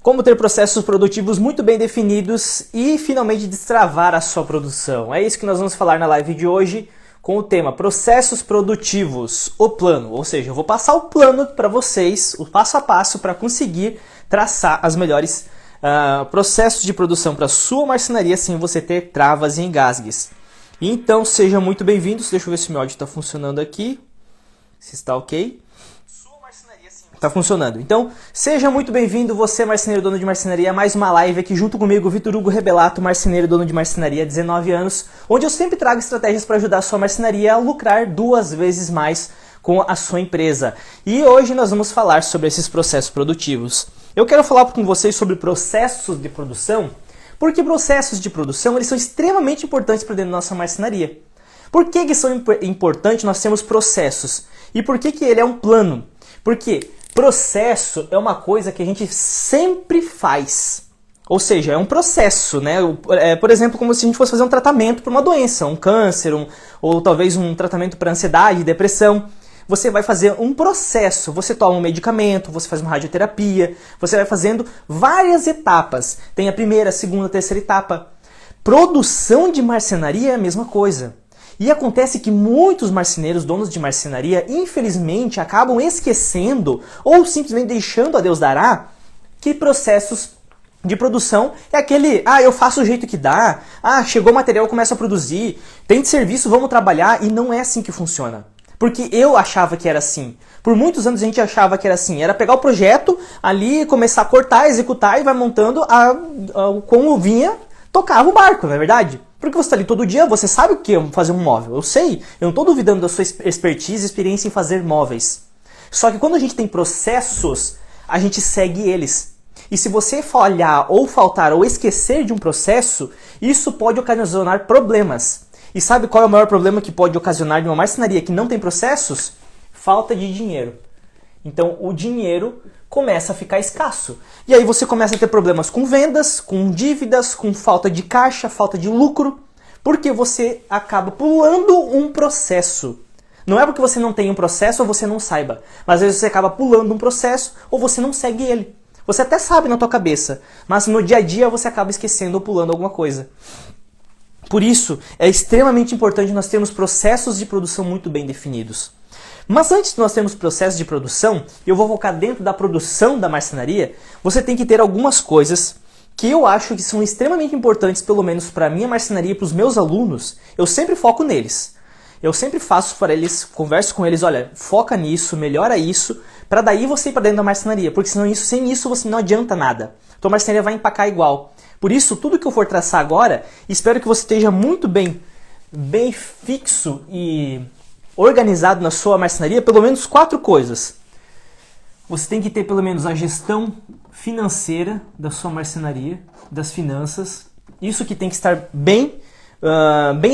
Como ter processos produtivos muito bem definidos e finalmente destravar a sua produção. É isso que nós vamos falar na live de hoje com o tema Processos Produtivos, o plano. Ou seja, eu vou passar o plano para vocês, o passo a passo para conseguir traçar as melhores processos de produção para a sua marcenaria sem você ter travas e engasgues. Então sejam muito bem-vindos. Deixa eu ver se meu áudio está funcionando aqui. Se está ok. Tá funcionando. Então, seja muito bem-vindo, você marceneiro, dono de marcenaria, a mais uma live aqui junto comigo, Vitor Hugo Rebelato, marceneiro, dono de marcenaria, 19 anos, onde eu sempre trago estratégias para ajudar a sua marcenaria a lucrar 2 vezes mais com a sua empresa. E hoje nós vamos falar sobre esses processos produtivos. Eu quero falar com vocês sobre processos de produção, porque processos de produção eles são extremamente importantes para dentro da nossa marcenaria. Por que são importantes nós termos processos? E por que ele é um plano? Porque processo é uma coisa que a gente sempre faz. Ou seja, é um processo, né? Por exemplo, como se a gente fosse fazer um tratamento para uma doença, um câncer, ou talvez um tratamento para ansiedade, depressão. Você vai fazer um processo, você toma um medicamento, você faz uma radioterapia, você vai fazendo várias etapas. Tem a primeira, a segunda, a terceira etapa. Produção de marcenaria é a mesma coisa. E acontece que muitos marceneiros, donos de marcenaria, infelizmente acabam esquecendo ou simplesmente deixando a Deus dará que processos de produção é aquele, eu faço o jeito que dá, chegou o material, eu começo a produzir, tem de serviço, vamos trabalhar, e não é assim que funciona. Porque eu achava que era assim. Por muitos anos a gente achava que era assim, era pegar o projeto ali, começar a cortar, executar e vai montando, como vinha, tocava o barco, não é verdade? Porque você está ali todo dia, você sabe o que é fazer um móvel. Eu sei, eu não estou duvidando da sua expertise e experiência em fazer móveis. Só que quando a gente tem processos, a gente segue eles. E se você falhar ou faltar ou esquecer de um processo, isso pode ocasionar problemas. E sabe qual é o maior problema que pode ocasionar de uma marcenaria que não tem processos? Falta de dinheiro. Então o dinheiro começa a ficar escasso. E aí você começa a ter problemas com vendas, com dívidas, com falta de caixa, falta de lucro, porque você acaba pulando um processo. Não é porque você não tem um processo ou você não saiba, mas às vezes você acaba pulando um processo ou você não segue ele. Você até sabe na tua cabeça, mas no dia a dia você acaba esquecendo ou pulando alguma coisa. Por isso, é extremamente importante nós termos processos de produção muito bem definidos. Mas antes de nós termos processo de produção, eu vou focar dentro da produção da marcenaria, você tem que ter algumas coisas que eu acho que são extremamente importantes, pelo menos para a minha marcenaria e para os meus alunos, eu sempre foco neles. Eu sempre faço para eles, converso com eles, olha, foca nisso, melhora isso, para daí você ir para dentro da marcenaria, porque senão sem isso você não adianta nada. Tua marcenaria vai empacar igual. Por isso, tudo que eu for traçar agora, espero que você esteja muito bem fixo e organizado na sua marcenaria, pelo menos 4 coisas. Você tem que ter pelo menos a gestão financeira da sua marcenaria, das finanças. Isso que tem que estar bem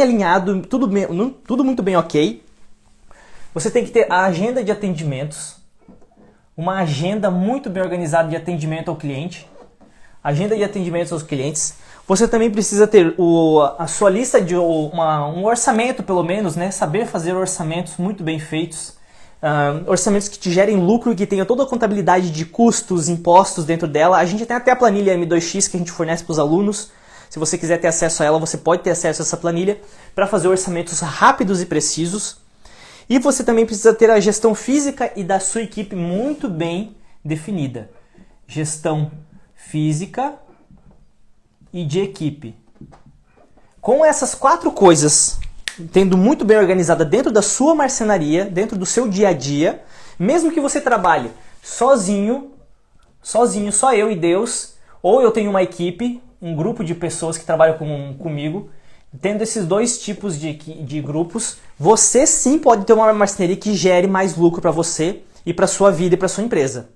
alinhado, tudo muito bem ok. Você tem que ter a agenda de atendimentos, uma agenda muito bem organizada de atendimento ao cliente, agenda de atendimentos aos clientes. Você também precisa ter a sua lista de um orçamento, pelo menos, né? Saber fazer orçamentos muito bem feitos. Orçamentos que te gerem lucro e que tenham toda a contabilidade de custos, impostos dentro dela. A gente tem até a planilha M2X que a gente fornece para os alunos. Se você quiser ter acesso a ela, você pode ter acesso a essa planilha para fazer orçamentos rápidos e precisos. E você também precisa ter a gestão física e da sua equipe muito bem definida. Gestão física e de equipe. Com essas 4 coisas, tendo muito bem organizada dentro da sua marcenaria, dentro do seu dia a dia, mesmo que você trabalhe sozinho, só eu e Deus, ou eu tenho uma equipe, um grupo de pessoas que trabalham comigo, tendo esses 2 tipos de grupos, você sim pode ter uma marcenaria que gere mais lucro para você e para sua vida e para sua empresa.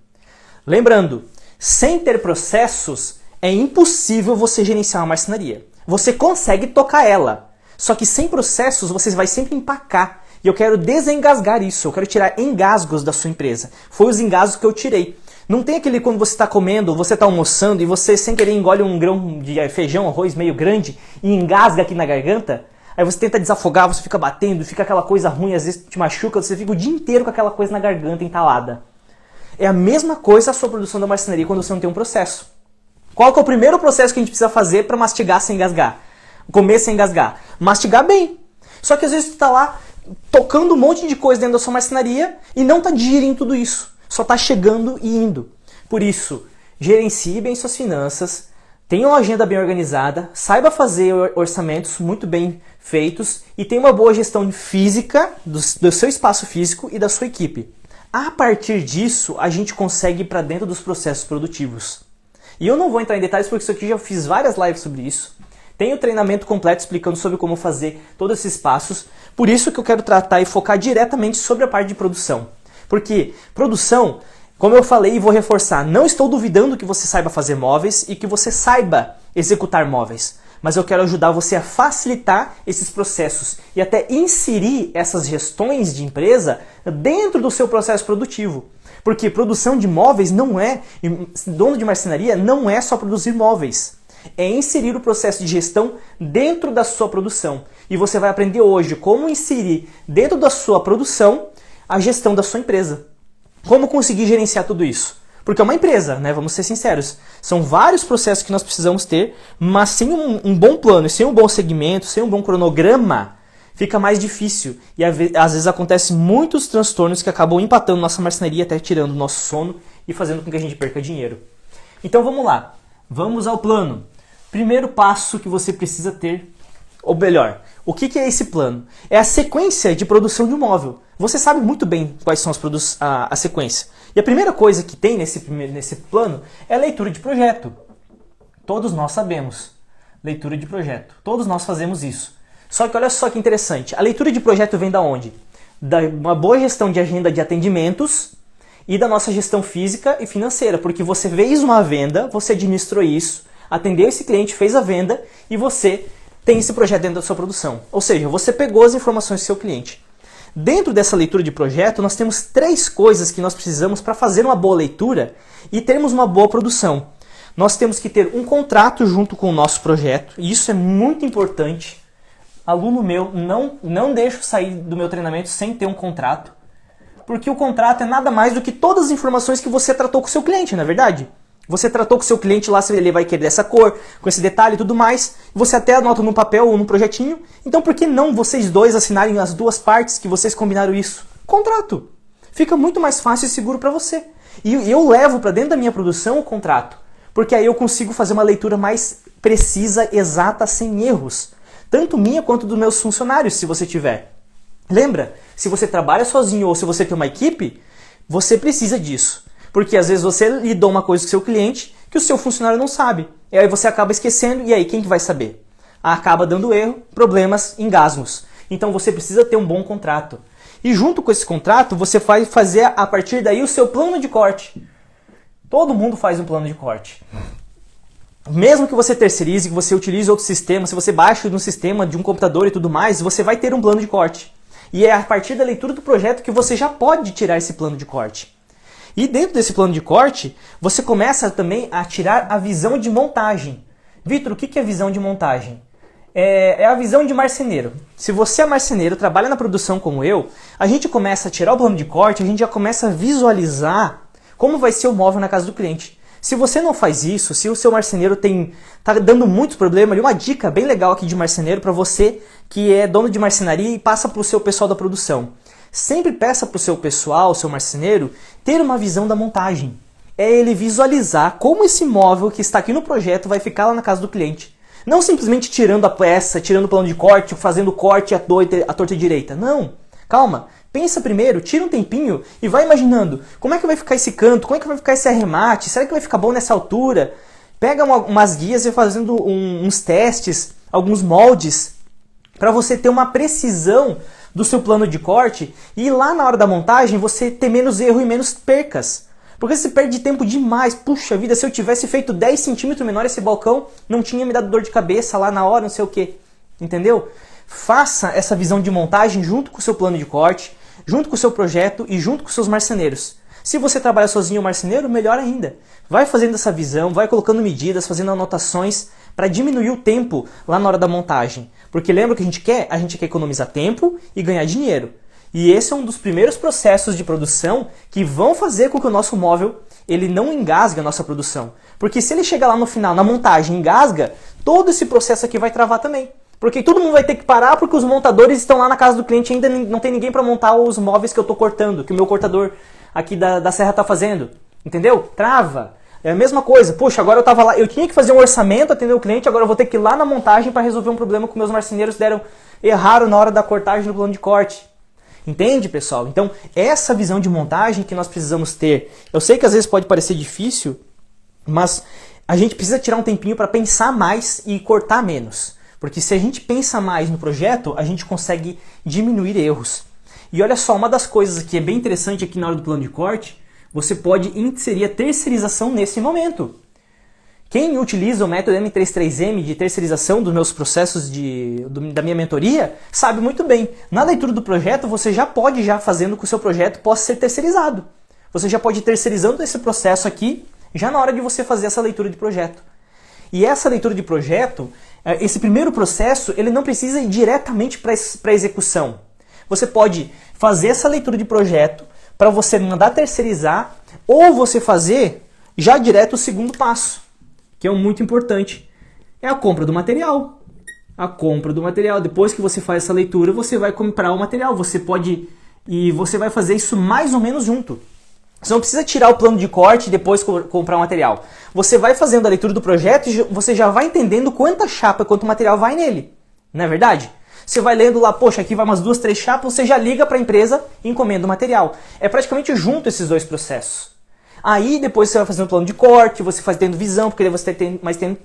Lembrando, sem ter processos, é impossível você gerenciar uma marcenaria. Você consegue tocar ela, só que sem processos você vai sempre empacar. E eu quero desengasgar isso, eu quero tirar engasgos da sua empresa. Foi os engasgos que eu tirei. Não tem aquele quando você está comendo, você está almoçando e você sem querer engole um grão de feijão, arroz meio grande e engasga aqui na garganta? Aí você tenta desafogar, você fica batendo, fica aquela coisa ruim, às vezes te machuca, você fica o dia inteiro com aquela coisa na garganta entalada. É a mesma coisa a sua produção da marcenaria quando você não tem um processo. Qual que é o primeiro processo que a gente precisa fazer para mastigar sem engasgar? Comer sem engasgar? Mastigar bem. Só que às vezes tu tá lá tocando um monte de coisa dentro da sua marcenaria e não tá digerindo tudo isso. Só tá chegando e indo. Por isso, gerencie bem suas finanças, tenha uma agenda bem organizada, saiba fazer orçamentos muito bem feitos e tenha uma boa gestão física do seu espaço físico e da sua equipe. A partir disso, a gente consegue ir para dentro dos processos produtivos. E eu não vou entrar em detalhes porque isso aqui já fiz várias lives sobre isso. Tem o treinamento completo explicando sobre como fazer todos esses passos. Por isso que eu quero tratar e focar diretamente sobre a parte de produção. Porque produção, como eu falei e vou reforçar, não estou duvidando que você saiba fazer móveis e que você saiba executar móveis. Mas eu quero ajudar você a facilitar esses processos e até inserir essas gestões de empresa dentro do seu processo produtivo. Porque produção de móveis não é, dono de marcenaria não é só produzir móveis. É inserir o processo de gestão dentro da sua produção. E você vai aprender hoje como inserir dentro da sua produção a gestão da sua empresa. Como conseguir gerenciar tudo isso? Porque é uma empresa, né? Vamos ser sinceros. São vários processos que nós precisamos ter, mas sem um bom plano, sem um bom segmento, sem um bom cronograma, fica mais difícil. E às vezes acontecem muitos transtornos que acabam empatando nossa marcenaria, até tirando o nosso sono e fazendo com que a gente perca dinheiro. Então vamos lá. Vamos ao plano. Primeiro passo que você precisa ter, ou melhor, o que é esse plano? É a sequência de produção de um móvel. Você sabe muito bem quais são a sequência. E a primeira coisa que tem nesse plano é a leitura de projeto. Todos nós sabemos. Leitura de projeto. Todos nós fazemos isso. Só que olha só que interessante. A leitura de projeto vem da onde? Da uma boa gestão de agenda de atendimentos e da nossa gestão física e financeira. Porque você fez uma venda, você administrou isso, atendeu esse cliente, fez a venda e você tem esse projeto dentro da sua produção. Ou seja, você pegou as informações do seu cliente. Dentro dessa leitura de projeto, nós temos 3 coisas que nós precisamos para fazer uma boa leitura e termos uma boa produção. Nós temos que ter um contrato junto com o nosso projeto, e isso é muito importante. Aluno meu, não deixo sair do meu treinamento sem ter um contrato, porque o contrato é nada mais do que todas as informações que você tratou com o seu cliente, não é verdade? Você tratou com o seu cliente lá, se ele vai querer essa cor, com esse detalhe e tudo mais. Você até anota no papel ou no projetinho. Então por que não vocês dois assinarem as duas partes que vocês combinaram isso? Contrato. Fica muito mais fácil e seguro para você. E eu levo para dentro da minha produção o contrato. Porque aí eu consigo fazer uma leitura mais precisa, exata, sem erros. Tanto minha quanto dos meus funcionários, se você tiver. Lembra? Se você trabalha sozinho ou se você tem uma equipe, você precisa disso. Porque às vezes você lidou uma coisa com o seu cliente que o seu funcionário não sabe. E aí você acaba esquecendo, e aí quem que vai saber? Acaba dando erro, problemas, engasgos. Então você precisa ter um bom contrato. E junto com esse contrato, você vai fazer a partir daí o seu plano de corte. Todo mundo faz um plano de corte. Mesmo que você terceirize, que você utilize outro sistema, se você baixa no sistema de um computador e tudo mais, você vai ter um plano de corte. E é a partir da leitura do projeto que você já pode tirar esse plano de corte. E dentro desse plano de corte, você começa também a tirar a visão de montagem. Vitor, o que é visão de montagem? É a visão de marceneiro. Se você é marceneiro, trabalha na produção como eu, a gente começa a tirar o plano de corte, a gente já começa a visualizar como vai ser o móvel na casa do cliente. Se você não faz isso, se o seu marceneiro tá dando muitos problemas, uma dica bem legal aqui de marceneiro para você que é dono de marcenaria e passa para o seu pessoal da produção. Sempre peça para o seu pessoal, o seu marceneiro, ter uma visão da montagem. É ele visualizar como esse móvel que está aqui no projeto vai ficar lá na casa do cliente. Não simplesmente tirando a peça, tirando o plano de corte, fazendo corte à torta e direita. Não. Calma. Pensa primeiro, tira um tempinho e vai imaginando como é que vai ficar esse canto, como é que vai ficar esse arremate, será que vai ficar bom nessa altura? Pega umas guias e vai fazendo uns testes, alguns moldes, para você ter uma precisão do seu plano de corte e lá na hora da montagem você ter menos erro e menos percas. Porque você perde tempo demais. Puxa vida, se eu tivesse feito 10 centímetros menor esse balcão, não tinha me dado dor de cabeça lá na hora, não sei o que. Entendeu? Faça essa visão de montagem junto com o seu plano de corte, junto com o seu projeto e junto com os seus marceneiros. Se você trabalha sozinho ou marceneiro, melhor ainda. Vai fazendo essa visão, vai colocando medidas, fazendo anotações para diminuir o tempo lá na hora da montagem. Porque lembra o que a gente quer? A gente quer economizar tempo e ganhar dinheiro. E esse é um dos primeiros processos de produção que vão fazer com que o nosso móvel ele não engasga a nossa produção. Porque se ele chegar lá no final, na montagem, engasga, todo esse processo aqui vai travar também. Porque todo mundo vai ter que parar porque os montadores estão lá na casa do cliente e ainda não tem ninguém para montar os móveis que eu estou cortando, que o meu cortador aqui da serra está fazendo. Entendeu? Trava. É a mesma coisa. Poxa, agora eu tava lá, eu tinha que fazer um orçamento, atender o cliente, agora eu vou ter que ir lá na montagem para resolver um problema que meus marceneiros erraram na hora da cortagem do plano de corte. Entende, pessoal? Então, essa visão de montagem que nós precisamos ter. Eu sei que às vezes pode parecer difícil, mas a gente precisa tirar um tempinho para pensar mais e cortar menos. Porque se a gente pensa mais no projeto, a gente consegue diminuir erros. E olha só, uma das coisas que é bem interessante aqui na hora do plano de corte, você pode inserir a terceirização nesse momento. Quem utiliza o método M33M de terceirização dos meus processos da minha mentoria, sabe muito bem. Na leitura do projeto, você já pode fazendo que o seu projeto possa ser terceirizado. Você já pode ir terceirizando esse processo aqui, já na hora de você fazer essa leitura de projeto. E essa leitura de projeto, esse primeiro processo, ele não precisa ir diretamente para a execução. Você pode fazer essa leitura de projeto para você mandar terceirizar ou você fazer já direto o segundo passo, que é muito importante. É a compra do material. A compra do material. Depois que você faz essa leitura, você vai comprar o material. Você vai fazer isso mais ou menos junto. Você não precisa tirar o plano de corte e depois comprar o material. Você vai fazendo a leitura do projeto e você já vai entendendo quanta chapa, quanto material vai nele. Não é verdade? Você vai lendo lá, poxa, aqui vai umas 2, 3 chapas, você já liga para a empresa e encomenda o material. É praticamente junto esses dois processos. Aí depois você vai fazendo um plano de corte, você vai tendo visão, porque você tem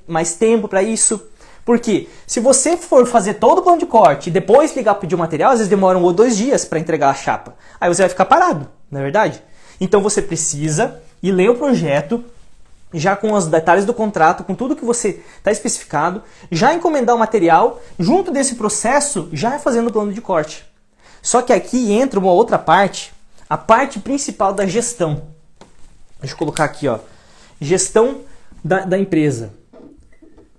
mais tempo para isso. Porque se você for fazer todo o plano de corte e depois ligar para pedir o material, às vezes demora 1 ou 2 dias para entregar a chapa. Aí você vai ficar parado, não é verdade? Então você precisa ir ler o projeto, já com os detalhes do contrato, com tudo que você está especificado, já encomendar o material, junto desse processo, já fazendo o plano de corte. Só que aqui entra uma outra parte, a parte principal da gestão. Deixa eu colocar aqui, ó, gestão da empresa.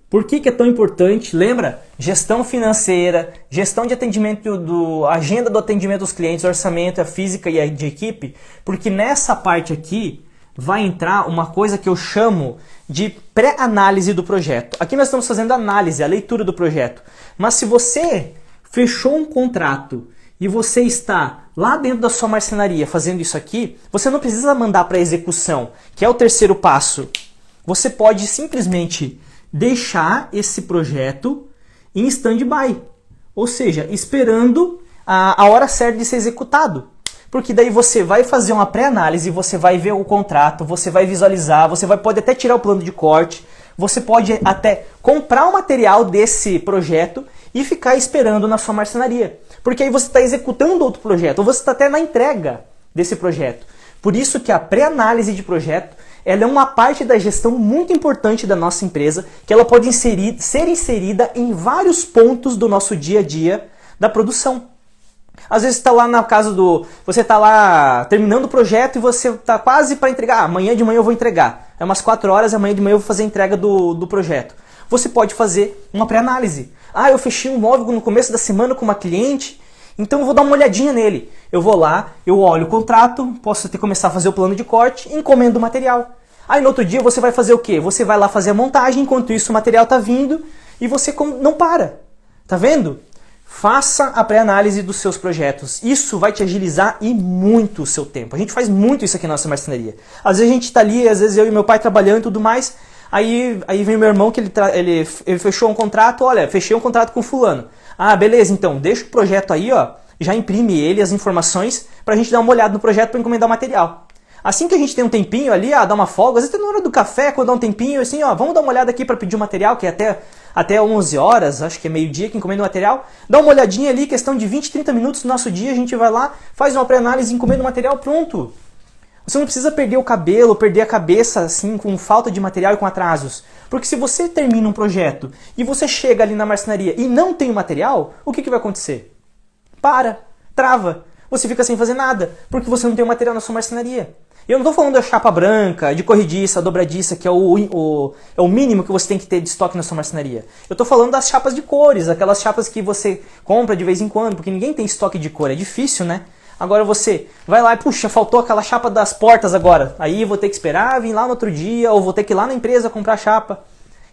Por que é tão importante? Lembra? Gestão financeira, gestão de atendimento, agenda do atendimento dos clientes, orçamento, a física e a de equipe, porque nessa parte aqui vai entrar uma coisa que eu chamo de pré-análise do projeto. Aqui nós estamos fazendo análise, a leitura do projeto. Mas se você fechou um contrato e você está lá dentro da sua marcenaria fazendo isso aqui, você não precisa mandar para execução, que é o terceiro passo. Você pode simplesmente deixar esse projeto em stand-by, ou seja, esperando a hora certa de ser executado. Porque daí você vai fazer uma pré-análise, você vai ver o contrato, você vai visualizar, você pode até tirar o plano de corte, você pode até comprar o material desse projeto e ficar esperando na sua marcenaria. Porque aí você está executando outro projeto, ou você está até na entrega desse projeto. Por isso que a pré-análise de projeto ela é uma parte da gestão muito importante da nossa empresa, que ela pode ser inserida em vários pontos do nosso dia a dia da produção. Às vezes está lá na casa você está lá terminando o projeto e você está quase para entregar. Amanhã de manhã eu vou entregar. É umas 4 horas, amanhã de manhã eu vou fazer a entrega do projeto. Você pode fazer uma pré-análise. Eu fechei um móvel no começo da semana com uma cliente, então eu vou dar uma olhadinha nele. Eu vou lá, eu olho o contrato, posso até começar a fazer o plano de corte, encomendo o material. Aí no outro dia você vai fazer o quê? Você vai lá fazer a montagem, enquanto isso o material está vindo e você não para. Tá vendo? Faça a pré-análise dos seus projetos. Isso vai te agilizar e muito o seu tempo. A gente faz muito isso aqui na nossa marcenaria. Às vezes a gente está ali, às vezes eu e meu pai trabalhando e tudo mais. Aí vem meu irmão que ele fechou um contrato. Olha, fechei um contrato com fulano. Beleza, então deixa o projeto aí, ó. Já imprime ele, as informações, pra gente dar uma olhada no projeto para encomendar o material. Assim que a gente tem um tempinho ali, dá uma folga, às vezes na hora do café, quando dá um tempinho, assim, vamos dar uma olhada aqui para pedir o material, que é até 11 horas, acho que é meio-dia que encomenda o material. Dá uma olhadinha ali, questão de 20, 30 minutos do nosso dia, a gente vai lá, faz uma pré-análise, encomenda o material, pronto. Você não precisa perder o cabelo, perder a cabeça, assim, com falta de material e com atrasos. Porque se você termina um projeto e você chega ali na marcenaria e não tem o material, o que vai acontecer? Trava. Você fica sem fazer nada, porque você não tem o material na sua marcenaria. Eu não estou falando da chapa branca, de corrediça, dobradiça, que é o mínimo que você tem que ter de estoque na sua marcenaria. Eu estou falando das chapas de cores, aquelas chapas que você compra de vez em quando, porque ninguém tem estoque de cor, é difícil, né? Agora você vai lá e, puxa, faltou aquela chapa das portas agora. Aí eu vou ter que esperar, vir lá no outro dia, ou vou ter que ir lá na empresa comprar chapa.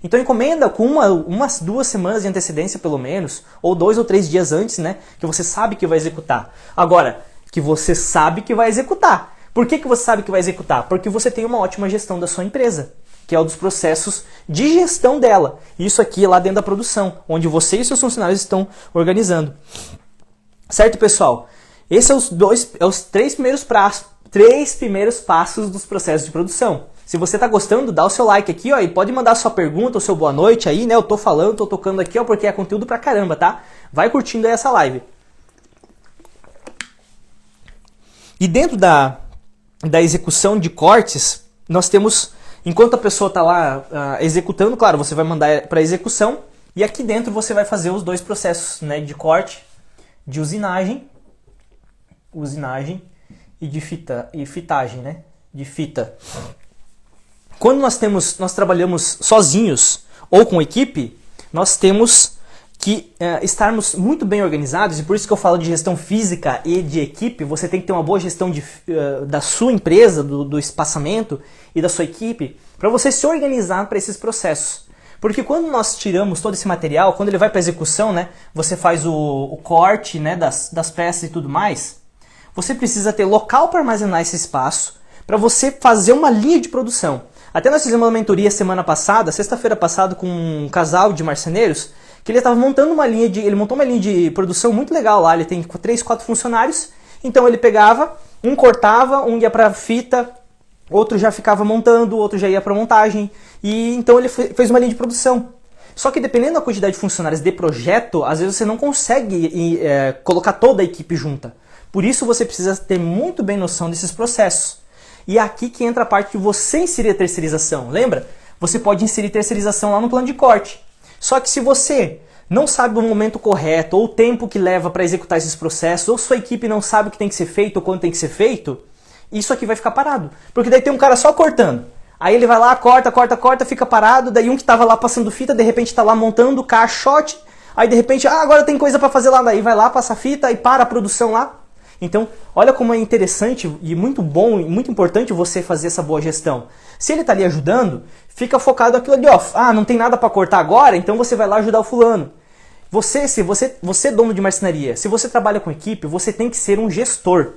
Então encomenda com umas 2 semanas de antecedência pelo menos, ou 2 ou 3 dias antes, né? Que você sabe que vai executar. Agora, que você sabe que vai executar. Por que você sabe que vai executar? Porque você tem uma ótima gestão da sua empresa, que é um dos processos de gestão dela. Isso aqui é lá dentro da produção, onde você e seus funcionários estão organizando. Certo, pessoal? Esses são os 3 primeiros passos dos processos de produção. Se você está gostando, dá o seu like aqui, ó, e pode mandar a sua pergunta, o seu boa noite aí, né? Eu tô falando, tô tocando aqui, ó, porque é conteúdo pra caramba, tá? Vai curtindo aí essa live. E dentro da execução de cortes, nós temos, enquanto a pessoa está lá executando, claro, você vai mandar para execução, e aqui dentro você vai fazer os 2 processos, né, de corte, de usinagem e de fitagem, né, de fita. Quando nós trabalhamos sozinhos ou com equipe, nós temos que estarmos muito bem organizados, e por isso que eu falo de gestão física e de equipe. Você tem que ter uma boa gestão da sua empresa, do espaçamento e da sua equipe, para você se organizar para esses processos. Porque quando nós tiramos todo esse material, quando ele vai para execução, né, você faz o corte, né, das peças e tudo mais, você precisa ter local para armazenar esse espaço, para você fazer uma linha de produção. Até nós fizemos uma mentoria semana passada, sexta-feira passada, com um casal de marceneiros, que ele estava montando ele montou uma linha de produção muito legal lá. Ele tem 3, 4 funcionários, então ele pegava, um cortava, um ia para fita, outro já ficava montando, outro já ia para montagem, e então ele fez uma linha de produção. Só que dependendo da quantidade de funcionários de projeto, às vezes você não consegue colocar toda a equipe junta. Por isso você precisa ter muito bem noção desses processos. E é aqui que entra a parte de você inserir a terceirização. Lembra? Você pode inserir terceirização lá no plano de corte. Só que se você não sabe o momento correto, ou o tempo que leva para executar esses processos, ou sua equipe não sabe o que tem que ser feito, ou quando tem que ser feito, isso aqui vai ficar parado. Porque daí tem um cara só cortando. Aí ele vai lá, corta, fica parado, daí um que estava lá passando fita, de repente está lá montando caixote, aí de repente, agora tem coisa para fazer lá, daí vai lá, passa a fita e para a produção lá. Então, olha como é interessante e muito bom e muito importante você fazer essa boa gestão. Se ele está ali ajudando, fica focado naquilo ali, ó. Não tem nada para cortar agora, então você vai lá ajudar o fulano. Você é dono de marcenaria, se você trabalha com equipe, você tem que ser um gestor.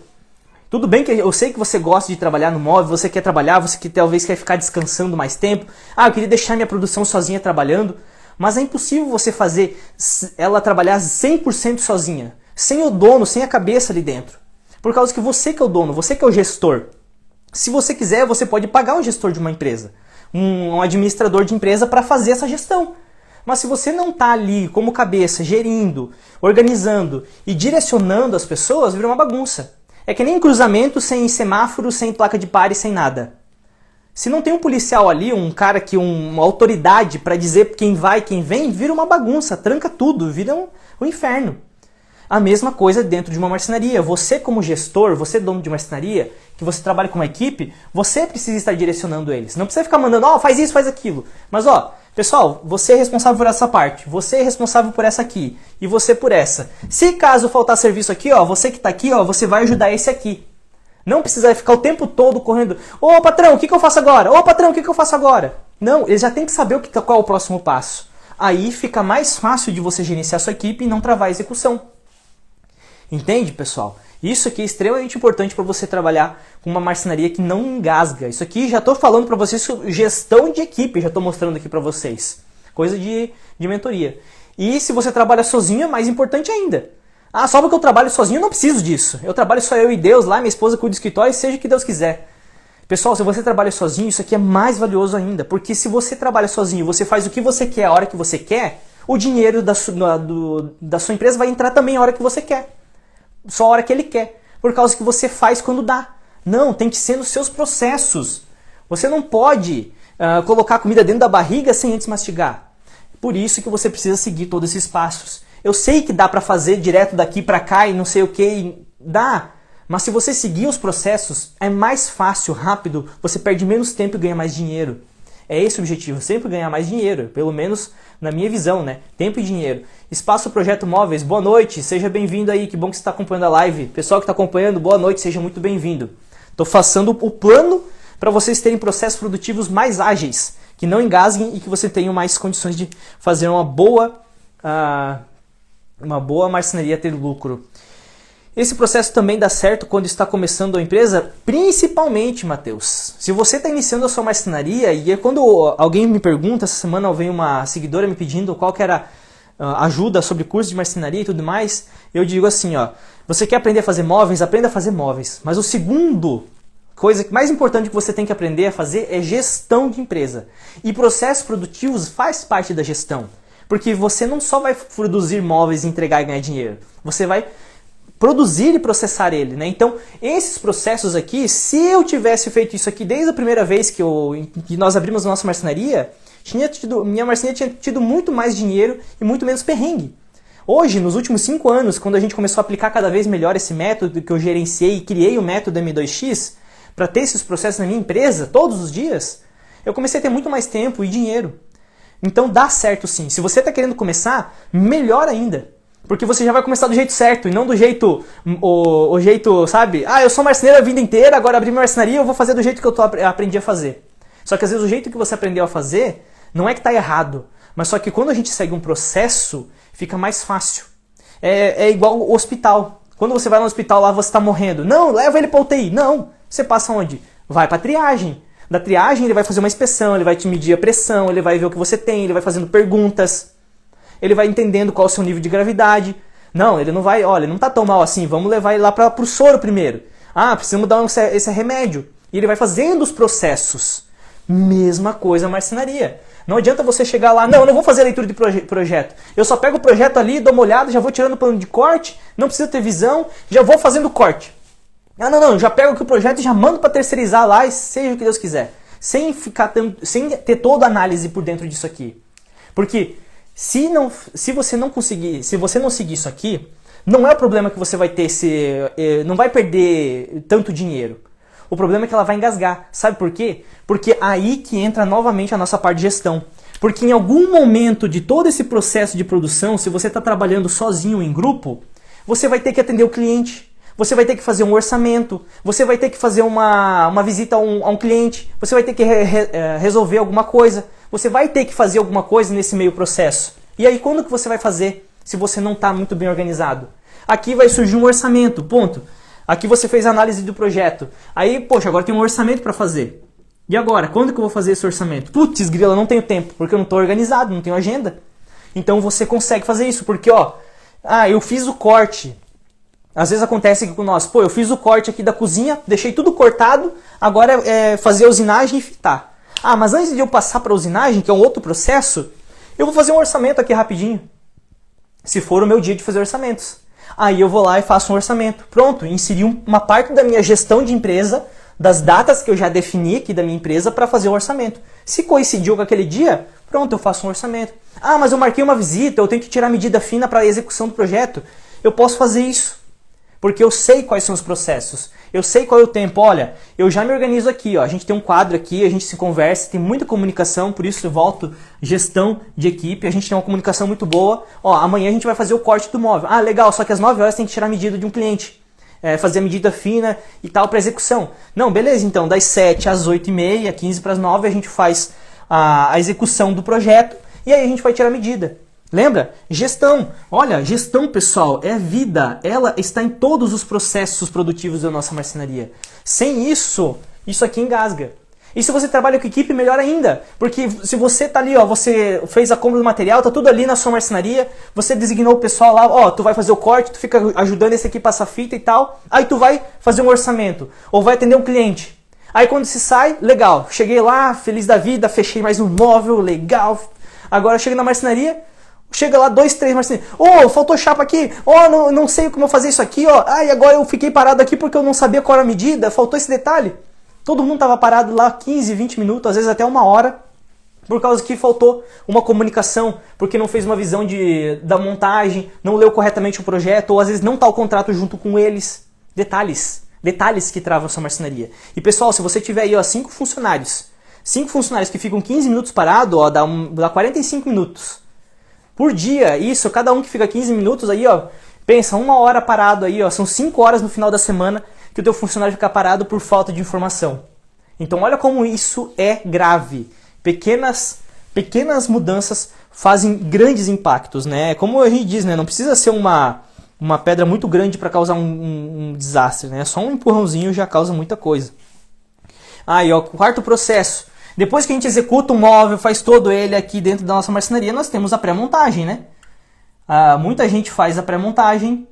Tudo bem que eu sei que você gosta de trabalhar no móvel, você quer trabalhar, você que talvez quer ficar descansando mais tempo. Eu queria deixar minha produção sozinha trabalhando. Mas é impossível você fazer ela trabalhar 100% sozinha. Sem o dono, sem a cabeça ali dentro. Por causa que você que é o dono, você que é o gestor. Se você quiser, você pode pagar um gestor de uma empresa, um administrador de empresa para fazer essa gestão. Mas se você não está ali como cabeça, gerindo, organizando e direcionando as pessoas, vira uma bagunça. É que nem um cruzamento sem semáforo, sem placa de pare, sem nada. Se não tem um policial ali, um cara uma autoridade para dizer quem vai, quem vem, vira uma bagunça, tranca tudo, vira um inferno. A mesma coisa dentro de uma marcenaria. Você como gestor, você dono de marcenaria, que você trabalha com uma equipe, você precisa estar direcionando eles. Não precisa ficar mandando, faz isso, faz aquilo. Mas pessoal, você é responsável por essa parte, você é responsável por essa aqui, e você por essa. Se caso faltar serviço aqui, você que está aqui, você vai ajudar esse aqui. Não precisa ficar o tempo todo correndo, ô patrão, o que eu faço agora? Ô patrão, o que eu faço agora? Não, eles já têm que saber qual é o próximo passo. Aí fica mais fácil de você gerenciar a sua equipe e não travar a execução. Entende, pessoal? Isso aqui é extremamente importante para você trabalhar com uma marcenaria que não engasga. Isso aqui já estou falando para vocês sobre gestão de equipe, já estou mostrando aqui para vocês. Coisa de mentoria. E se você trabalha sozinho, é mais importante ainda. Só porque eu trabalho sozinho, eu não preciso disso. Eu trabalho só eu e Deus lá, minha esposa cuida do escritório, seja o que Deus quiser. Pessoal, se você trabalha sozinho, isso aqui é mais valioso ainda. Porque se você trabalha sozinho, você faz o que você quer, a hora que você quer, o dinheiro da sua empresa vai entrar também a hora que você quer. Só a hora que ele quer, por causa que você faz quando dá. Não, tem que ser nos seus processos. Você não pode colocar a comida dentro da barriga sem antes mastigar. Por isso que você precisa seguir todos esses passos. Eu sei que dá para fazer direto daqui para cá e não sei o que, dá. Mas se você seguir os processos, é mais fácil, rápido, você perde menos tempo e ganha mais dinheiro. É esse o objetivo, sempre ganhar mais dinheiro, pelo menos na minha visão, né? Tempo e dinheiro. Espaço Projeto Móveis, boa noite, seja bem-vindo aí, que bom que você está acompanhando a live. Pessoal que está acompanhando, boa noite, seja muito bem-vindo. Estou passando o plano para vocês terem processos produtivos mais ágeis, que não engasguem e que você tenha mais condições de fazer uma boa marcenaria ter lucro. Esse processo também dá certo quando está começando a empresa, principalmente, Matheus. Se você está iniciando a sua marcenaria, e quando alguém me pergunta, essa semana veio uma seguidora me pedindo qual que era ajuda sobre curso de marcenaria e tudo mais, eu digo assim, ó, você quer aprender a fazer móveis? Aprenda a fazer móveis. Mas o segundo coisa mais importante que você tem que aprender a fazer é gestão de empresa. E processos produtivos faz parte da gestão. Porque você não só vai produzir móveis, entregar e ganhar dinheiro. Você vai produzir e processar ele, né? Então, esses processos aqui, se eu tivesse feito isso aqui desde a primeira vez que nós abrimos a nossa marcenaria, minha marcenaria tinha tido muito mais dinheiro e muito menos perrengue. Hoje, nos últimos 5 anos, quando a gente começou a aplicar cada vez melhor esse método que eu gerenciei e criei o método M2X para ter esses processos na minha empresa todos os dias, eu comecei a ter muito mais tempo e dinheiro. Então dá certo sim. Se você está querendo começar, melhor ainda. Porque você já vai começar do jeito certo e não do jeito, o jeito, sabe? Ah, eu sou marceneiro a vida inteira, agora abri minha marcenaria, eu vou fazer do jeito que eu aprendi a fazer. Só que às vezes o jeito que você aprendeu a fazer não é que está errado, mas só que quando a gente segue um processo, fica mais fácil. É igual o hospital. Quando você vai no hospital lá, você está morrendo. Não, leva ele para UTI. Não, você passa onde? Vai para triagem. Da triagem ele vai fazer uma inspeção, ele vai te medir a pressão, ele vai ver o que você tem, ele vai fazendo perguntas. Ele vai entendendo qual é o seu nível de gravidade. Não, ele não vai, olha, não está tão mal assim, vamos levar ele lá para o soro primeiro. Ah, precisamos dar esse remédio. E ele vai fazendo os processos. Mesma coisa a marcenaria. Não adianta você chegar lá, não vou fazer a leitura de projeto. Eu só pego o projeto ali, dou uma olhada, já vou tirando o plano de corte, não precisa ter visão, já vou fazendo o corte. Ah, não, já pego aqui o projeto e já mando para terceirizar lá e seja o que Deus quiser. Sem ter toda a análise por dentro disso aqui. Porque se você não seguir isso aqui, não é o problema que você vai ter, não vai perder tanto dinheiro. O problema é que ela vai engasgar. Sabe por quê? Porque aí que entra novamente a nossa parte de gestão. Porque em algum momento de todo esse processo de produção, se você está trabalhando sozinho ou em grupo, você vai ter que atender o cliente. Você vai ter que fazer um orçamento, você vai ter que fazer uma visita a um cliente, você vai ter que resolver alguma coisa, você vai ter que fazer alguma coisa nesse meio processo. E aí quando que você vai fazer se você não está muito bem organizado? Aqui vai surgir um orçamento, ponto. Aqui você fez a análise do projeto. Aí, poxa, agora tem um orçamento para fazer. E agora, quando que eu vou fazer esse orçamento? Putz, grila, não tenho tempo, porque eu não estou organizado, não tenho agenda. Então você consegue fazer isso, porque eu fiz o corte. Às vezes acontece aqui com nós, eu fiz o corte aqui da cozinha, deixei tudo cortado, agora é fazer a usinagem e fitar. Ah, mas antes de eu passar para a usinagem, que é um outro processo, eu vou fazer um orçamento aqui rapidinho. Se for o meu dia de fazer orçamentos. Aí eu vou lá e faço um orçamento. Pronto, inseri uma parte da minha gestão de empresa, das datas que eu já defini aqui da minha empresa para fazer o orçamento. Se coincidiu com aquele dia, pronto, eu faço um orçamento. Ah, mas eu marquei uma visita, eu tenho que tirar medida fina para a execução do projeto. Eu posso fazer isso. Porque eu sei quais são os processos, eu sei qual é o tempo. Olha, eu já me organizo aqui, a gente tem um quadro aqui, a gente se conversa, tem muita comunicação, por isso eu volto gestão de equipe, a gente tem uma comunicação muito boa. Amanhã a gente vai fazer o corte do móvel. Ah, legal, só que às 9 horas tem que tirar a medida de um cliente, fazer a medida fina e tal para execução. Não, beleza, então das 7 às 8h30, 15 para as 9 a gente faz a execução do projeto e aí a gente vai tirar a medida. Lembra? Gestão. Olha, gestão, pessoal, é vida. Ela está em todos os processos produtivos da nossa marcenaria. Sem isso, isso aqui engasga. E se você trabalha com equipe, melhor ainda. Porque se você está ali, você fez a compra do material, está tudo ali na sua marcenaria, você designou o pessoal lá, tu vai fazer o corte, tu fica ajudando esse aqui a passar fita e tal, aí tu vai fazer um orçamento, ou vai atender um cliente. Aí quando se sai, legal, cheguei lá, feliz da vida, fechei mais um móvel, legal. Agora chego na marcenaria, chega lá 2, 3 marceneiros. Faltou chapa aqui. Não sei como eu fazer isso aqui. E agora eu fiquei parado aqui porque eu não sabia qual era a medida. Faltou esse detalhe. Todo mundo estava parado lá 15, 20 minutos, às vezes até 1 hora. Por causa que faltou uma comunicação. Porque não fez uma visão da montagem, não leu corretamente o projeto. Ou às vezes não está o contrato junto com eles. Detalhes que travam a sua marcenaria. E pessoal, se você tiver aí 5 funcionários, 5 funcionários que ficam 15 minutos parado, ó, dá 45 minutos. Por dia, isso, cada um que fica 15 minutos aí, ó, pensa, 1 hora parado aí, ó, são 5 horas no final da semana que o teu funcionário fica parado por falta de informação. Então olha como isso é grave. Pequenas mudanças fazem grandes impactos, né? Como a gente diz, né? Não precisa ser uma pedra muito grande para causar um desastre, né? Só um empurrãozinho já causa muita coisa. Aí, ó, quarto processo. Depois que a gente executa o móvel, faz todo ele aqui dentro da nossa marcenaria, nós temos a pré-montagem, né? Muita gente faz a pré-montagem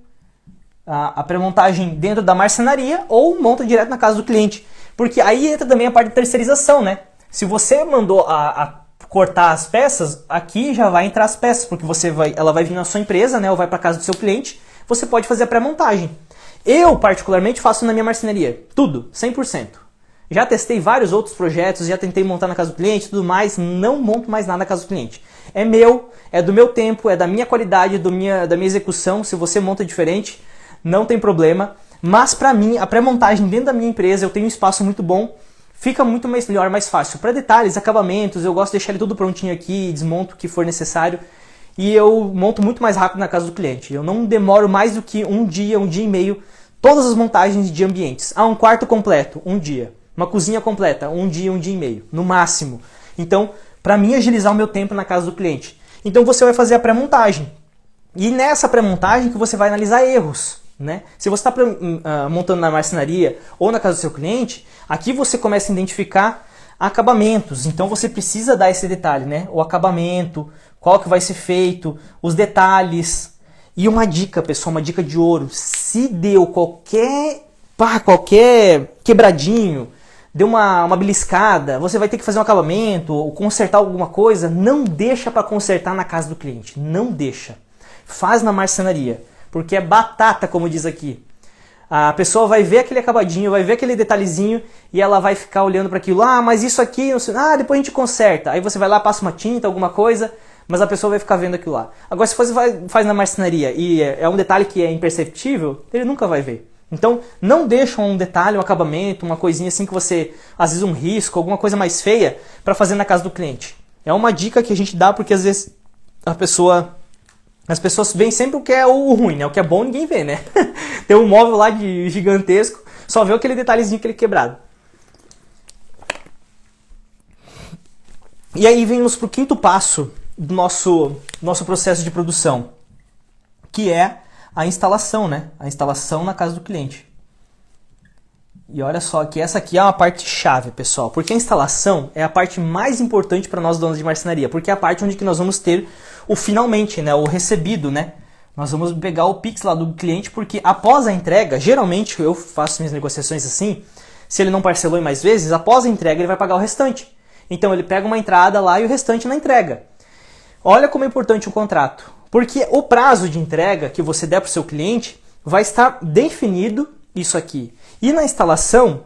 dentro da marcenaria ou monta direto na casa do cliente. Porque aí entra também a parte de terceirização, né? Se você mandou a cortar as peças, aqui já vai entrar as peças, porque ela vai vir na sua empresa, né? Ou vai para casa do seu cliente, você pode fazer a pré-montagem. Eu, particularmente, faço na minha marcenaria. Tudo, 100%. Já testei vários outros projetos, já tentei montar na casa do cliente, tudo mais, não monto mais nada na casa do cliente. É meu, é do meu tempo, é da minha qualidade, da minha execução. Se você monta diferente, não tem problema. Mas para mim, a pré-montagem dentro da minha empresa, eu tenho um espaço muito bom, fica muito melhor, mais fácil. Para detalhes, acabamentos, eu gosto de deixar ele tudo prontinho aqui, desmonto o que for necessário. E eu monto muito mais rápido na casa do cliente. Eu não demoro mais do que um dia e meio, todas as montagens de ambientes. Um quarto completo, um dia. Uma cozinha completa, um dia e meio, no máximo. Então, para mim agilizar o meu tempo na casa do cliente. Então você vai fazer a pré-montagem. E nessa pré-montagem que você vai analisar erros, né? Se você está montando na marcenaria ou na casa do seu cliente, aqui você começa a identificar acabamentos. Então você precisa dar esse detalhe, né? O acabamento, qual que vai ser feito, os detalhes. E uma dica, pessoal, uma dica de ouro. Se deu qualquer quebradinho, deu uma beliscada, você vai ter que fazer um acabamento ou consertar alguma coisa, não deixa para consertar na casa do cliente. Não deixa. Faz na marcenaria. Porque é batata, como diz aqui. A pessoa vai ver aquele acabadinho, vai ver aquele detalhezinho e ela vai ficar olhando para aquilo. Mas isso aqui, não sei, depois a gente conserta. Aí você vai lá, passa uma tinta, alguma coisa, mas a pessoa vai ficar vendo aquilo lá. Agora, se você faz na marcenaria e é um detalhe que é imperceptível, ele nunca vai ver. Então, não deixa um detalhe, um acabamento, uma coisinha assim que você, às vezes um risco, alguma coisa mais feia, para fazer na casa do cliente. É uma dica que a gente dá porque às vezes as pessoas veem sempre o que é o ruim, né? O que é bom ninguém vê, né? Tem um móvel lá de gigantesco, só vê aquele detalhezinho, aquele quebrado. E aí vemos para o quinto passo do nosso processo de produção, que é a instalação, né? A instalação na casa do cliente. E olha só que essa aqui é uma parte chave, pessoal, porque a instalação é a parte mais importante para nós donos de marcenaria, porque é a parte onde que nós vamos ter o finalmente, né? O recebido, né? Nós vamos pegar o Pix lá do cliente, porque após a entrega, geralmente eu faço minhas negociações assim, se ele não parcelou em mais vezes, após a entrega ele vai pagar o restante. Então ele pega uma entrada lá e o restante na entrega. Olha como é importante o contrato. Porque o prazo de entrega que você der para o seu cliente vai estar definido isso aqui. E na instalação,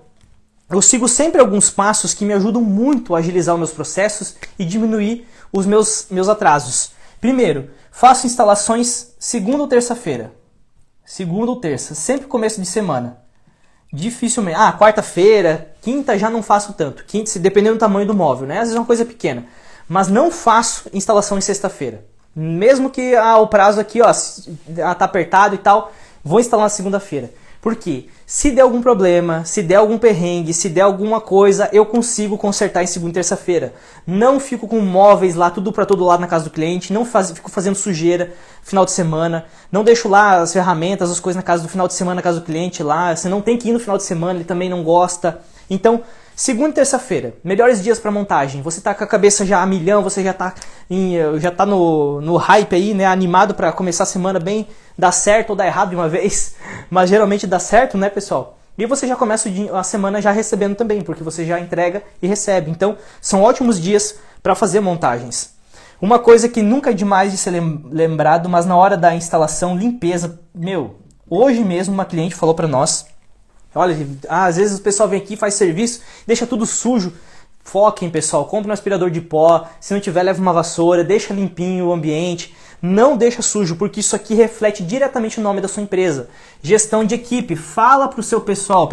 eu sigo sempre alguns passos que me ajudam muito a agilizar os meus processos e diminuir os meus atrasos. Primeiro, faço instalações segunda ou terça-feira. Segunda ou terça, sempre começo de semana. Dificilmente. Quarta-feira, quinta já não faço tanto. Quinta, dependendo do tamanho do móvel, né? Às vezes é uma coisa pequena. Mas não faço instalação em sexta-feira. Mesmo que o prazo aqui tá apertado e tal, vou instalar na segunda-feira. Por quê? Se der algum problema, se der algum perrengue, se der alguma coisa, eu consigo consertar em segunda e terça-feira. Não fico com móveis lá, tudo para todo lado na casa do cliente, não fico fazendo sujeira final de semana, não deixo lá as ferramentas, as coisas na casa do final de semana, na casa do cliente lá, você não tem que ir no final de semana, ele também não gosta. Então, segunda e terça-feira, melhores dias para montagem. Você tá com a cabeça já a milhão, você já tá no hype aí, né, animado para começar a semana bem, dar certo ou dar errado de uma vez, mas geralmente dá certo, né, pessoal? E você já começa a semana já recebendo também, porque você já entrega e recebe. Então, são ótimos dias para fazer montagens. Uma coisa que nunca é demais de ser lembrado, mas na hora da instalação, limpeza, hoje mesmo uma cliente falou para nós, olha, às vezes o pessoal vem aqui, faz serviço, deixa tudo sujo. Foquem, pessoal, compre um aspirador de pó, se não tiver, leva uma vassoura, deixa limpinho o ambiente, não deixa sujo, porque isso aqui reflete diretamente o nome da sua empresa. Gestão de equipe, fala para o seu pessoal,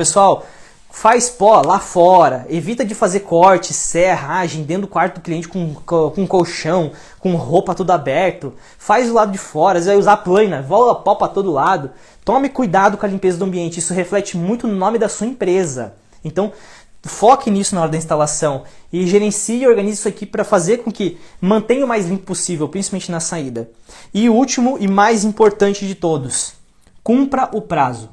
Faz pó lá fora, evita de fazer corte, serragem dentro do quarto do cliente com colchão, com roupa tudo aberto. Faz do lado de fora, você vai usar plana, vola pó para todo lado. Tome cuidado com a limpeza do ambiente, isso reflete muito no nome da sua empresa. Então, foque nisso na hora da instalação e gerencie e organize isso aqui para fazer com que mantenha o mais limpo possível, principalmente na saída. E o último e mais importante de todos, cumpra o prazo.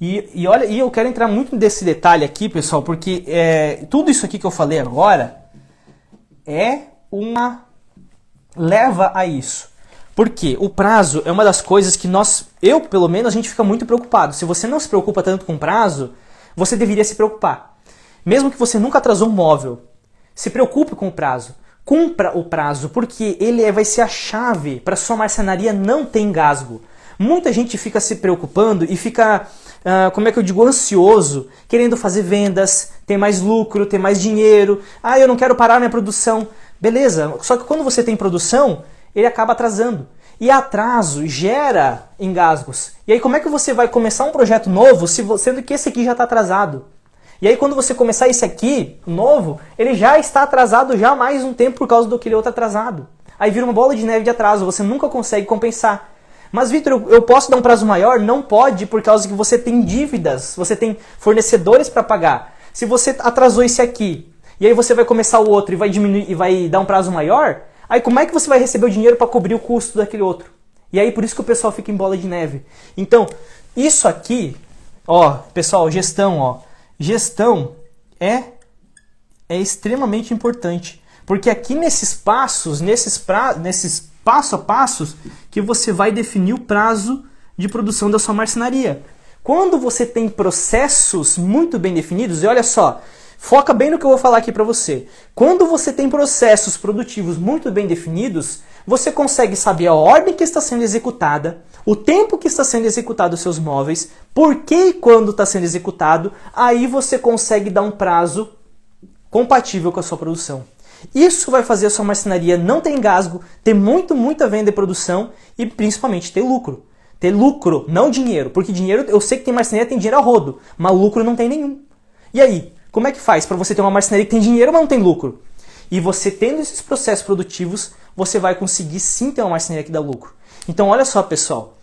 E olha, eu quero entrar muito nesse detalhe aqui, pessoal, porque tudo isso aqui que eu falei agora leva a isso. Porque o prazo é uma das coisas que eu pelo menos, a gente fica muito preocupado. Se você não se preocupa tanto com prazo, você deveria se preocupar. Mesmo que você nunca atrasou um móvel, se preocupe com o prazo. Cumpra o prazo, porque ele vai ser a chave para sua marcenaria não ter engasgo. Muita gente fica se preocupando e fica, ansioso, querendo fazer vendas, ter mais lucro, ter mais dinheiro. Eu não quero parar minha produção. Beleza, só que quando você tem produção, ele acaba atrasando. E atraso gera engasgos. E aí como é que você vai começar um projeto novo, sendo que esse aqui já está atrasado? E aí quando você começar esse aqui, novo, ele já está atrasado já há mais um tempo por causa do aquele outro atrasado. Aí vira uma bola de neve de atraso, você nunca consegue compensar. Mas, Vitor, eu posso dar um prazo maior? Não pode, por causa que você tem dívidas, você tem fornecedores para pagar. Se você atrasou esse aqui, e aí você vai começar o outro e vai diminuir e vai dar um prazo maior, aí como é que você vai receber o dinheiro para cobrir o custo daquele outro? E aí por isso que o pessoal fica em bola de neve. Então, isso aqui, pessoal, gestão é extremamente importante. Porque aqui nesses passos, nesses passo a passos, que você vai definir o prazo de produção da sua marcenaria. Quando você tem processos muito bem definidos, e olha só, foca bem no que eu vou falar aqui para você. Quando você tem processos produtivos muito bem definidos, você consegue saber a ordem que está sendo executada, o tempo que está sendo executado os seus móveis, por que e quando está sendo executado, aí você consegue dar um prazo compatível com a sua produção. Isso vai fazer a sua marcenaria não ter engasgo, ter muita venda e produção e principalmente ter lucro. Ter lucro, não dinheiro. Porque dinheiro, eu sei que tem marcenaria que tem dinheiro a rodo, mas lucro não tem nenhum. E aí, como é que faz para você ter uma marcenaria que tem dinheiro, mas não tem lucro? E você tendo esses processos produtivos, você vai conseguir sim ter uma marcenaria que dá lucro. Então olha só, pessoal.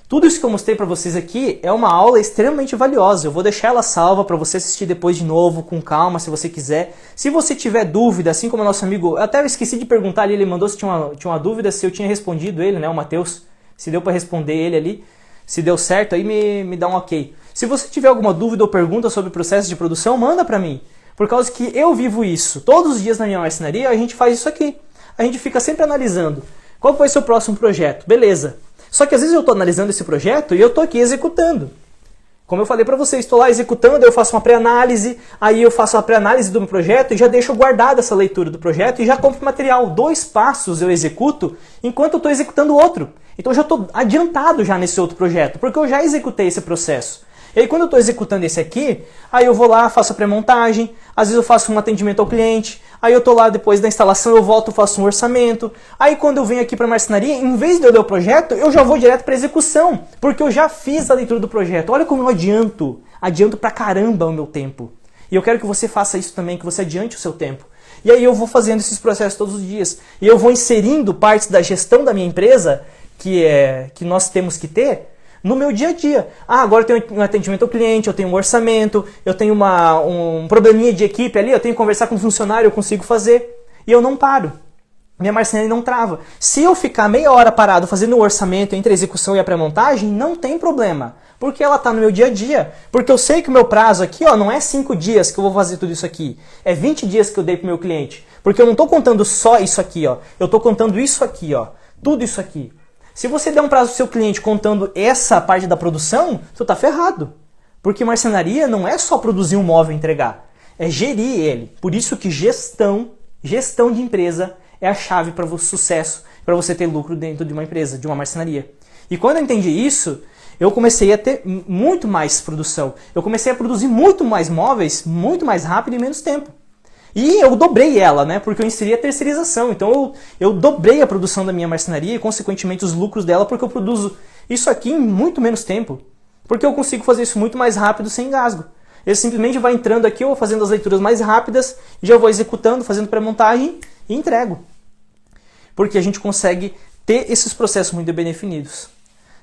Tudo isso que eu mostrei para vocês aqui é uma aula extremamente valiosa. Eu vou deixar ela salva para você assistir depois de novo, com calma, se você quiser. Se você tiver dúvida, assim como o nosso amigo... Eu até esqueci de perguntar ali, ele mandou se tinha uma dúvida, se eu tinha respondido ele, né, o Matheus. Se deu para responder ele ali. Se deu certo, aí me dá um ok. Se você tiver alguma dúvida ou pergunta sobre o processo de produção, manda para mim. Por causa que eu vivo isso. Todos os dias na minha marcenaria a gente faz isso aqui. A gente fica sempre analisando. Qual vai ser o próximo projeto? Beleza. Só que às vezes eu estou analisando esse projeto e eu estou aqui executando. Como eu falei para vocês, estou lá executando, eu faço uma pré-análise, aí eu faço a pré-análise do meu projeto e já deixo guardada essa leitura do projeto e já compro material. 2 passos eu executo enquanto eu estou executando outro. Então eu já estou adiantado já nesse outro projeto, porque eu já executei esse processo. E aí quando eu estou executando esse aqui, aí eu vou lá, faço a pré-montagem, às vezes eu faço um atendimento ao cliente, aí eu estou lá depois da instalação, eu volto, faço um orçamento. Aí quando eu venho aqui para a marcenaria, em vez de eu ler o projeto, eu já vou direto para a execução, porque eu já fiz a leitura do projeto. Olha como eu adianto pra caramba o meu tempo. E eu quero que você faça isso também, que você adiante o seu tempo. E aí eu vou fazendo esses processos todos os dias. E eu vou inserindo partes da gestão da minha empresa, que nós temos que ter, no meu dia a dia. Agora eu tenho um atendimento ao cliente, eu tenho um orçamento, eu tenho um probleminha de equipe ali, eu tenho que conversar com um funcionário, eu consigo fazer. E eu não paro. Minha marcenaria não trava. Se eu ficar meia hora parado fazendo o orçamento entre a execução e a pré-montagem, não tem problema. Porque ela está no meu dia a dia. Porque eu sei que o meu prazo aqui não é 5 dias que eu vou fazer tudo isso aqui. É 20 dias que eu dei para o meu cliente. Porque eu não estou contando só isso aqui. Eu estou contando isso aqui. Tudo isso aqui. Se você der um prazo para o seu cliente contando essa parte da produção, você está ferrado. Porque marcenaria não é só produzir um móvel e entregar. É gerir ele. Por isso que gestão de empresa é a chave para o sucesso, para você ter lucro dentro de uma empresa, de uma marcenaria. E quando eu entendi isso, eu comecei a ter muito mais produção. Eu comecei a produzir muito mais móveis, muito mais rápido e em menos tempo. E eu dobrei ela, né? Porque eu inseri a terceirização. Então eu dobrei a produção da minha marcenaria e, consequentemente, os lucros dela, porque eu produzo isso aqui em muito menos tempo. Porque eu consigo fazer isso muito mais rápido, sem engasgo. Ele simplesmente vai entrando aqui, eu vou fazendo as leituras mais rápidas, já vou executando, fazendo pré-montagem e entrego. Porque a gente consegue ter esses processos muito bem definidos.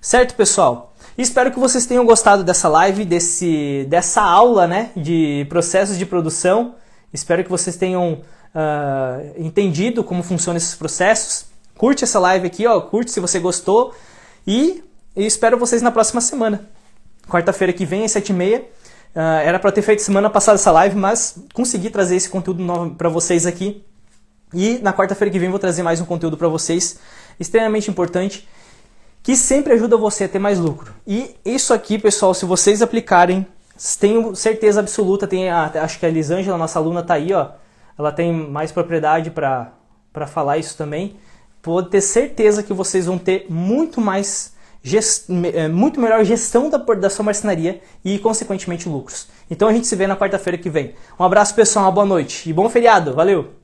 Certo, pessoal? Espero que vocês tenham gostado dessa live, dessa aula, né, de processos de produção. Espero que vocês tenham entendido como funcionam esses processos. Curte essa live aqui, ó, curte se você gostou. E eu espero vocês na próxima semana. Quarta-feira que vem, às 7h30. Era para ter feito semana passada essa live, mas consegui trazer esse conteúdo novo para vocês aqui. E na quarta-feira que vem vou trazer mais um conteúdo para vocês, extremamente importante, que sempre ajuda você a ter mais lucro. E isso aqui, pessoal, se vocês aplicarem, tenho certeza absoluta, acho que a Elisângela, nossa aluna, tá aí, ó. Ela tem mais propriedade para falar isso também. Pode ter certeza que vocês vão ter muito melhor gestão da sua marcenaria e, consequentemente, lucros. Então a gente se vê na quarta-feira que vem. Um abraço, pessoal, uma boa noite e bom feriado. Valeu!